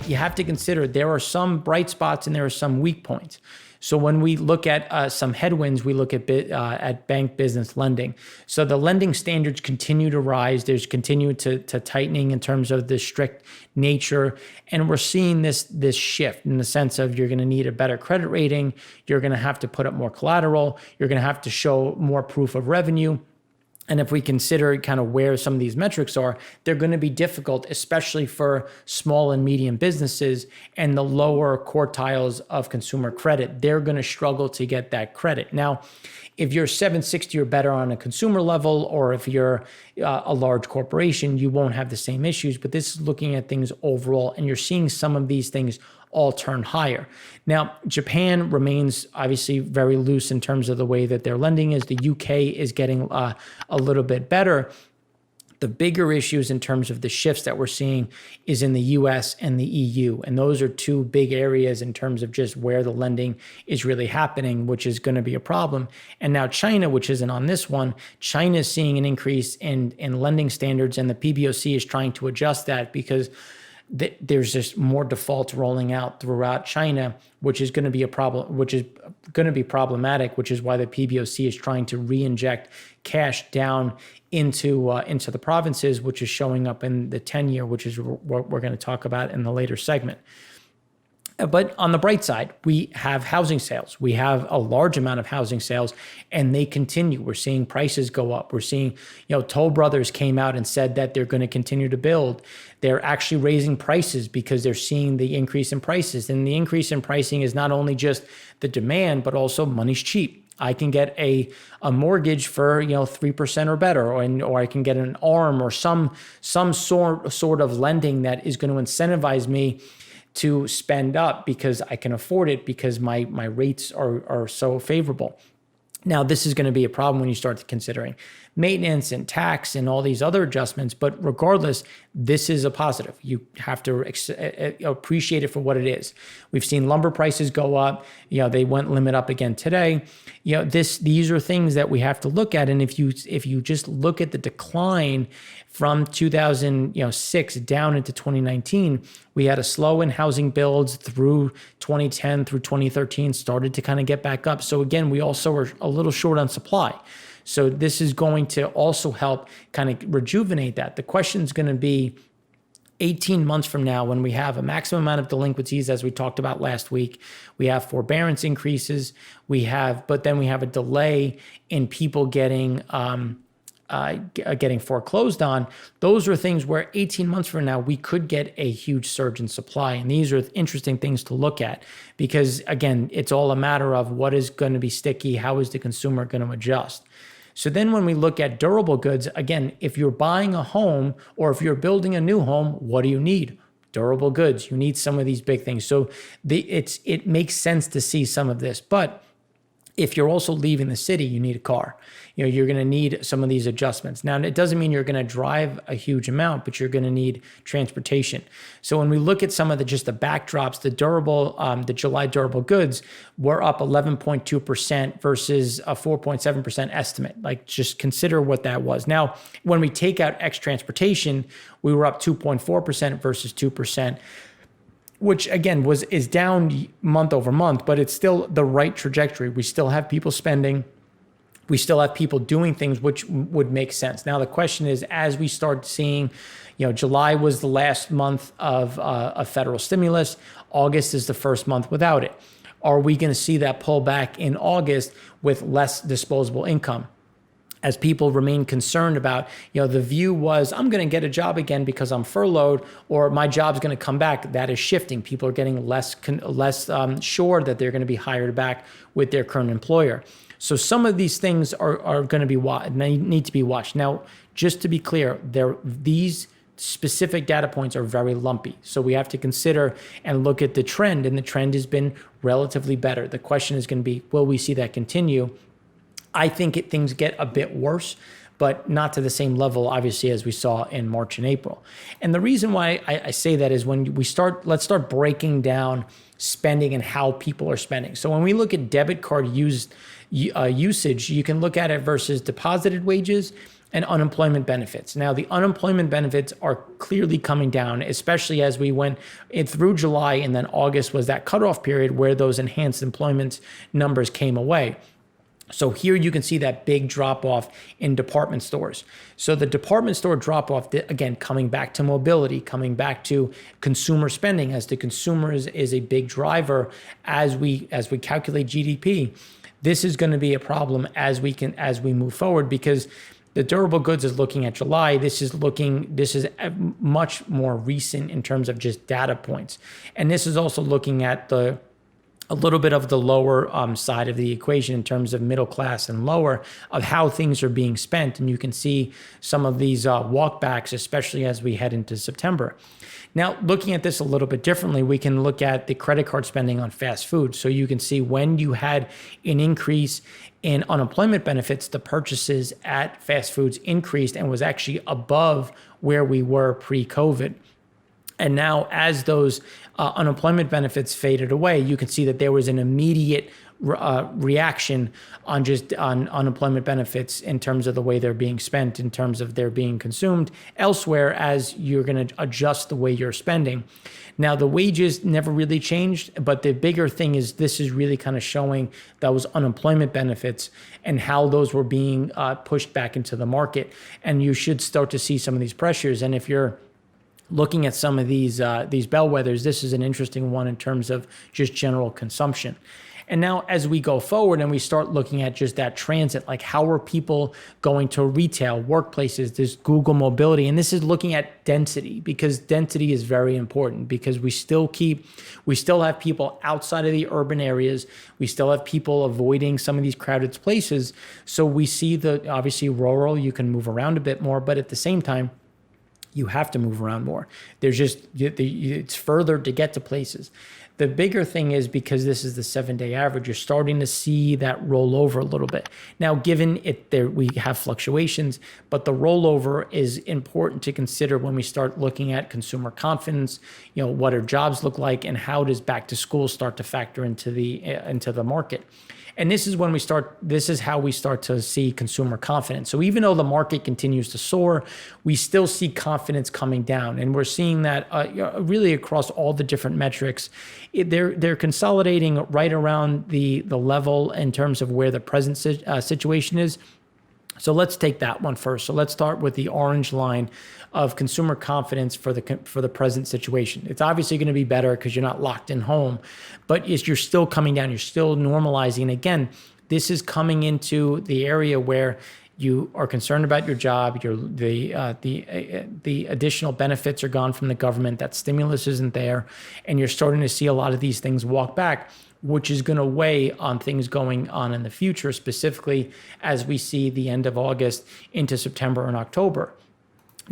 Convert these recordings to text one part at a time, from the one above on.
you have to consider there are some bright spots and there are some weak points. So when we look at some headwinds, we look at bank business lending. So the lending standards continue to rise. There's continue to tightening in terms of the strict nature. And we're seeing this shift in the sense of you're going to need a better credit rating. You're going to have to put up more collateral. You're going to have to show more proof of revenue. And if we consider kind of where some of these metrics are, they're going to be difficult, especially for small and medium businesses and the lower quartiles of consumer credit. They're going to struggle to get that credit. Now, if you're 760 or better on a consumer level, or if you're a large corporation, you won't have the same issues. But this is looking at things overall, and you're seeing some of these things all turn higher. Now, Japan remains obviously very loose in terms of the way that their lending is. The UK is getting a little bit better. The bigger issues in terms of the shifts that we're seeing is in the US and the EU. And those are two big areas in terms of just where the lending is really happening, which is going to be a problem. And now China, which isn't on this one, China is seeing an increase in lending standards, and the PBOC is trying to adjust that because there's just more defaults rolling out throughout China, which is going to be a problem, which is going to be problematic, which is why the PBOC is trying to re-inject cash down into the provinces, which is showing up in the 10-year, which is what we're going to talk about in the later segment. But on the bright side, we have housing sales. We have a large amount of housing sales, and they continue. We're seeing prices go up. We're seeing, Toll Brothers came out and said that they're going to continue to build. They're actually raising prices because they're seeing the increase in prices. And the increase in pricing is not only just the demand, but also money's cheap. I can get a mortgage for 3% or better, or I can get an ARM or some sort of lending that is going to incentivize me to spend up because I can afford it because my rates are so favorable. Now, this is going to be a problem when you start considering maintenance and tax and all these other adjustments. But regardless, this is a positive. You have to appreciate it for what it is. We've seen lumber prices go up. They went limit up again today. These are things that we have to look at. And if you just look at the decline from 2006 down into 2019, we had a slow in housing builds through 2010 through 2013, started to kind of get back up. So again, we also are a little short on supply. So this is going to also help kind of rejuvenate that. The question is going to be 18 months from now, when we have a maximum amount of delinquencies, as we talked about last week, we have forbearance increases, but then we have a delay in people getting foreclosed on. Those are things where 18 months from now, we could get a huge surge in supply. And these are interesting things to look at because, again, it's all a matter of what is going to be sticky. How is the consumer going to adjust? So then when we look at durable goods, again, if you're buying a home or if you're building a new home, what do you need? Durable goods. You need some of these big things. So it makes sense to see some of this. But if you're also leaving the city, you need a car. You're going to need some of these adjustments. Now, it doesn't mean you're going to drive a huge amount, but you're going to need transportation. So when we look at some of the backdrops, the July durable goods were up 11.2% versus a 4.7% estimate. Like, just consider what that was. Now, when we take out X transportation, we were up 2.4% versus 2%. Which again is down month over month, but it's still the right trajectory. We still have people spending. We still have people doing things which would make sense. Now, the question is, as we start seeing, July was the last month of federal stimulus. August is the first month without it. Are we going to see that pullback in August with less disposable income? As people remain concerned about, the view was, I'm going to get a job again because I'm furloughed, or my job's going to come back. That is shifting. People are getting less sure that they're going to be hired back with their current employer. So some of these things are going to be need to be watched. Now, just to be clear, these specific data points are very lumpy. So we have to consider and look at the trend, and the trend has been relatively better. The question is going to be, will we see that continue? I think things get a bit worse, but not to the same level, obviously, as we saw in March and April. And the reason why I say that is when let's start breaking down spending and how people are spending. So when we look at debit card usage, you can look at it versus deposited wages and unemployment benefits. Now, the unemployment benefits are clearly coming down, especially as we went through July, and then August was that cutoff period where those enhanced employment numbers came away. So here you can see that big drop off in department stores. So the department store drop off, again, coming back to mobility, coming back to consumer spending, as the consumer is a big driver as we calculate GDP. This is going to be a problem as we move forward, because the durable goods is looking at July. This is much more recent in terms of just data points. And this is also looking at a little bit of the lower side of the equation in terms of middle class and lower, of how things are being spent. And you can see some of these walkbacks, especially as we head into September. Now, looking at this a little bit differently, we can look at the credit card spending on fast food. So you can see when you had an increase in unemployment benefits, the purchases at fast foods increased and was actually above where we were pre-COVID. And now, as those unemployment benefits faded away, you can see that there was an immediate reaction on unemployment benefits in terms of the way they're being spent, in terms of they're being consumed elsewhere, as you're going to adjust the way you're spending. Now, the wages never really changed, but the bigger thing is this is really kind of showing those unemployment benefits and how those were being pushed back into the market. And you should start to see some of these pressures. And if you're looking at some of these bellwethers, this is an interesting one in terms of just general consumption. And now, as we go forward and we start looking at just that transit, like how are people going to retail, workplaces, this Google mobility, and this is looking at density, because density is very important, because we still have people outside of the urban areas. We still have people avoiding some of these crowded places. So we see obviously rural, you can move around a bit more, but at the same time, you have to move around more. It's further to get to places. The bigger thing is, because this is the 7-day average, you're starting to see that roll over a little bit. Now, given we have fluctuations, but the rollover is important to consider when we start looking at consumer confidence. What do jobs look like, and how does back to school start to factor into the market? And this is how we start to see consumer confidence. So even though the market continues to soar, we still see confidence coming down. And we're seeing that really across all the different metrics. They're consolidating right around the level in terms of where the present situation is. So let's take that one first. So let's start with the orange line of consumer confidence for the present situation. It's obviously going to be better because you're not locked in home, but you're still coming down. You're still normalizing. And again, this is coming into the area where you are concerned about your job. The additional benefits are gone from the government. That stimulus isn't there, and you're starting to see a lot of these things walk back, which is going to weigh on things going on in the future, specifically as we see the end of August into September and October.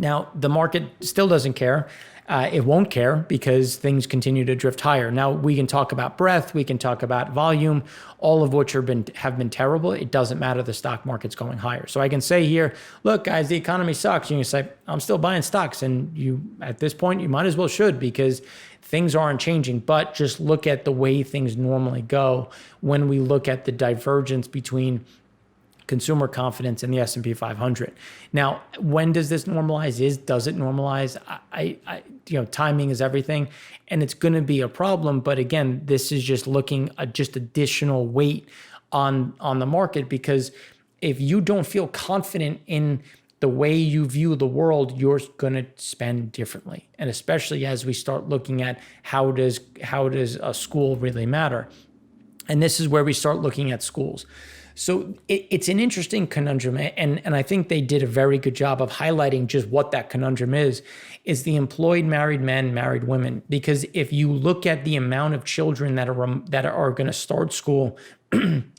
Now, the market still doesn't care. It won't care because things continue to drift higher. Now, we can talk about breadth, we can talk about volume, all of which have been terrible. It doesn't matter. The stock market's going higher. So I can say here, look, guys, the economy sucks. You can say, I'm still buying stocks. And at this point, you might as well should, because things aren't changing. But just look at the way things normally go when we look at the divergence between consumer confidence in the S&P 500. Now, when does this normalize? Does it normalize? Timing is everything, and it's going to be a problem. But again, this is just looking at just additional weight on the market, because if you don't feel confident in the way you view the world, you're going to spend differently. And especially as we start looking at how does a school really matter? And this is where we start looking at schools. So it's an interesting conundrum, and I think they did a very good job of highlighting just what that conundrum is the employed married men, married women. Because if you look at the amount of children that are going to start school, going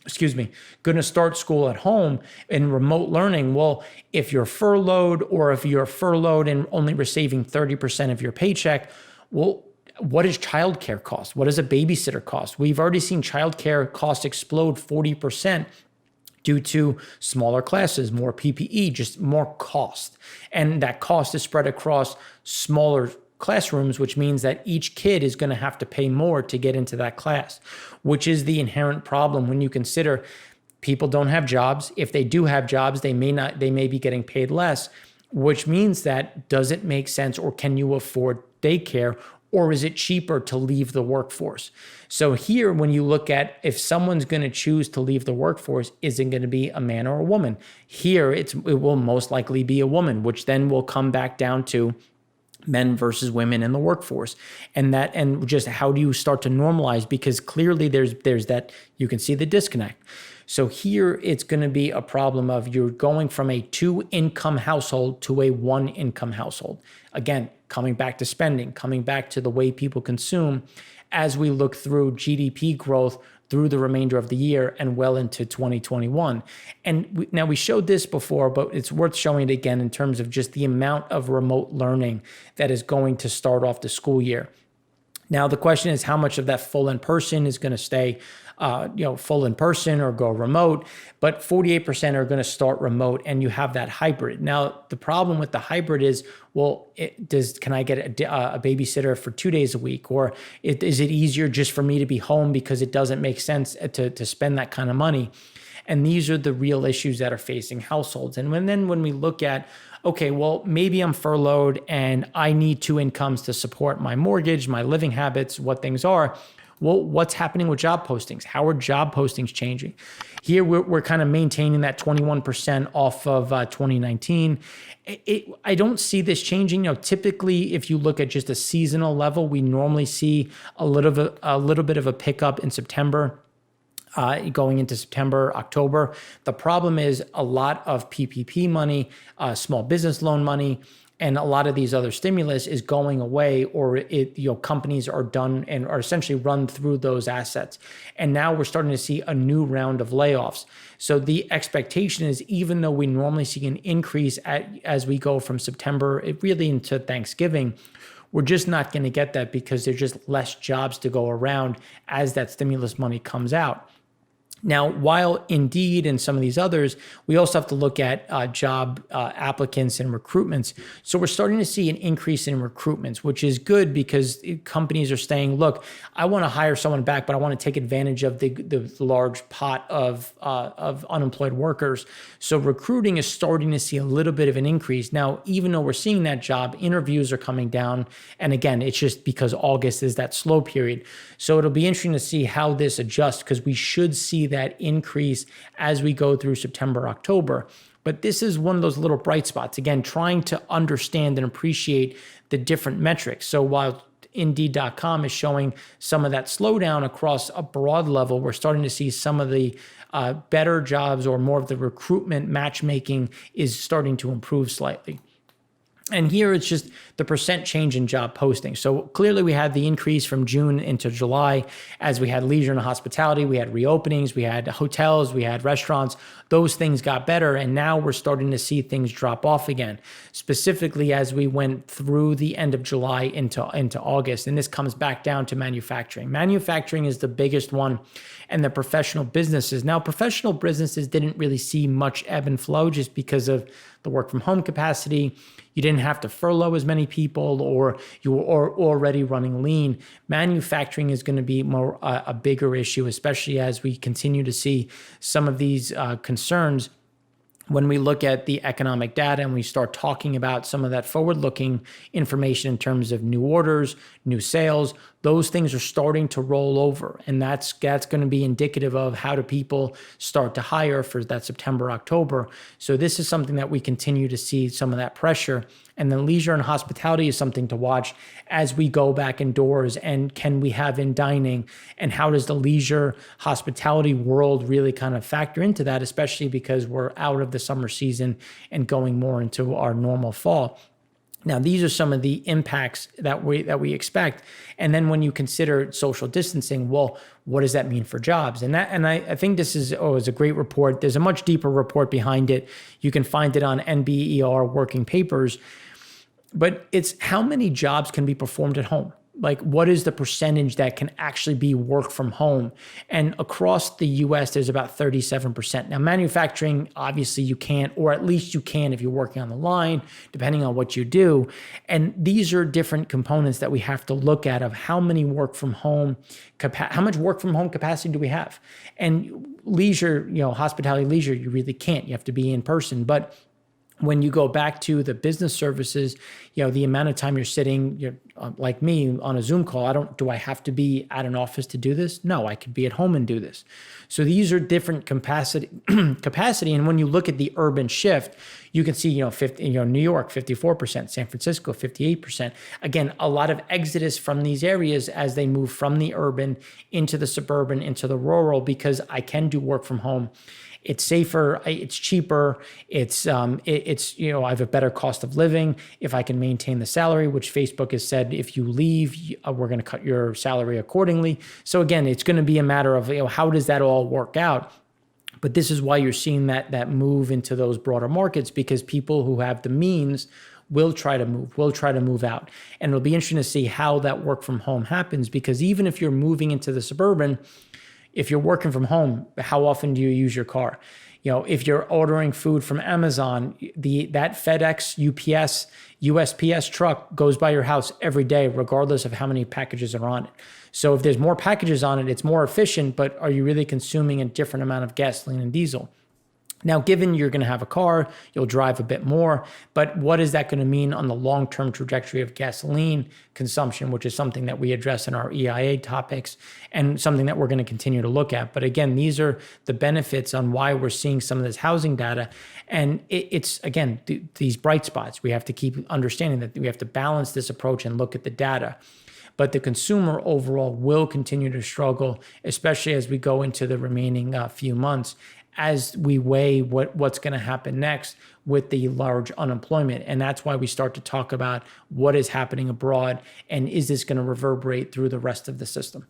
to start school at home in remote learning, well, if you're furloughed, or if you're furloughed and only receiving 30% of your paycheck, well, what does childcare cost? What does a babysitter cost? We've already seen childcare costs explode 40%. Due to smaller classes, more PPE, just more cost. And that cost is spread across smaller classrooms, which means that each kid is going to have to pay more to get into that class, which is the inherent problem when you consider People don't have jobs. If they do have jobs, they may be getting paid less, which means that does it make sense, or can you afford daycare, or is it cheaper to leave the workforce? So here, when you look at if someone's going to choose to leave the workforce, is it going to be a man or a woman? Here, it will most likely be a woman, which then will come back down to men versus women in the workforce. And just how do you start to normalize? Because clearly there's that, you can see the disconnect. So here it's going to be a problem of you're going from a 2-income household to a 1-income household. Again, coming back to spending, coming back to the way people consume as we look through GDP growth through the remainder of the year and well into 2021. And now we showed this before, but it's worth showing it again in terms of just the amount of remote learning that is going to start off the school year. Now, the question is how much of that full in person is going to stay full in person or go remote, but 48% are going to start remote, and you have that hybrid. Now, the problem with the hybrid is, can I get a babysitter for 2 days a week? Or is it easier just for me to be home because it doesn't make sense to spend that kind of money? And these are the real issues that are facing households. And when we look at, okay, well, maybe I'm furloughed and I need 2 incomes to support my mortgage, my living habits, what things are. Well, what's happening with job postings? How are job postings changing? Here, we're kind of maintaining that 21% off of 2019. I don't see this changing. Typically, if you look at just a seasonal level, we normally see a little bit of a pickup in September. Going into September, October. The problem is a lot of PPP money, small business loan money, and a lot of these other stimulus is going away, or companies are done and are essentially run through those assets. And now we're starting to see a new round of layoffs. So the expectation is, even though we normally see an increase as we go from September really into Thanksgiving, we're just not going to get that because there's just less jobs to go around as that stimulus money comes out. Now, while Indeed and some of these others, we also have to look at job applicants and recruitments. So we're starting to see an increase in recruitments, which is good because companies are saying, look, I want to hire someone back, but I want to take advantage of the large pot of unemployed workers. So recruiting is starting to see a little bit of an increase. Now, even though we're seeing that, job interviews are coming down. And again, it's just because August is that slow period. So it'll be interesting to see how this adjusts, because we should see that increase as we go through September, October. But this is one of those little bright spots, again, trying to understand and appreciate the different metrics. So while Indeed.com is showing some of that slowdown across a broad level, we're starting to see some of the better jobs, or more of the recruitment matchmaking is starting to improve slightly. And here it's just the percent change in job postings. So clearly we had the increase from June into July as we had leisure and hospitality, we had reopenings, we had hotels, we had restaurants. Those things got better, and now we're starting to see things drop off again, specifically as we went through the end of July into August. And this comes back down to manufacturing. Manufacturing is the biggest one, and the professional businesses. Now, professional businesses didn't really see much ebb and flow just because of the work from home capacity. You didn't have to furlough as many people, or you were already running lean. Manufacturing is going to be more a bigger issue, especially as we continue to see some of these concerns. When we look at the economic data and we start talking about some of that forward-looking information in terms of new orders, new sales, those things are starting to roll over. And that's going to be indicative of how do people start to hire for that September, October. So this is something that we continue to see some of that pressure. And then leisure and hospitality is something to watch as we go back indoors, and can we have in dining, and how does the leisure hospitality world really kind of factor into that, especially because we're out of the summer season and going more into our normal fall. Now, these are some of the impacts that we expect. And then when you consider social distancing, well, what does that mean for jobs? And I think this is a great report. There's a much deeper report behind it. You can find it on NBER Working Papers. But it's how many jobs can be performed at home. like what is the percentage that can actually be work from home? And across the US, there's about 37%. Now, manufacturing, obviously you can't, or at least you can if you're working on the line, depending on what you do. And these are different components that we have to look at of how many work from home, how much work from home capacity do we have? And leisure, hospitality leisure, you really can't. You have to be in person. But when you go back to the business services, the amount of time you're sitting, like me on a Zoom call, do I have to be at an office to do this? No, I could be at home and do this. So these are different capacity. And when you look at the urban shift, you can see, New York, 54%, San Francisco, 58%. Again, a lot of exodus from these areas as they move from the urban into the suburban, into the rural, because I can do work from home. It's safer, it's cheaper, I have a better cost of living if I can maintain the salary, which Facebook has said, if you leave, we're going to cut your salary accordingly. So again, it's going to be a matter of, how does that all work out? But this is why you're seeing that move into those broader markets, because people who have the means will try to move out. And it'll be interesting to see how that work from home happens, because even if you're moving into the suburban, if you're working from home, how often do you use your car? If you're ordering food from Amazon, that FedEx, UPS, USPS truck goes by your house every day, regardless of how many packages are on it. So if there's more packages on it, it's more efficient, but are you really consuming a different amount of gasoline and diesel? Now, given you're going to have a car, you'll drive a bit more, but what is that going to mean on the long-term trajectory of gasoline consumption, which is something that we address in our EIA topics and something that we're going to continue to look at. But again, these are the benefits on why we're seeing some of this housing data. And it's, again, these bright spots. We have to keep understanding that we have to balance this approach and look at the data. But the consumer overall will continue to struggle, especially as we go into the remaining few months, as we weigh what's going to happen next with the large unemployment. And that's why we start to talk about what is happening abroad and is this going to reverberate through the rest of the system.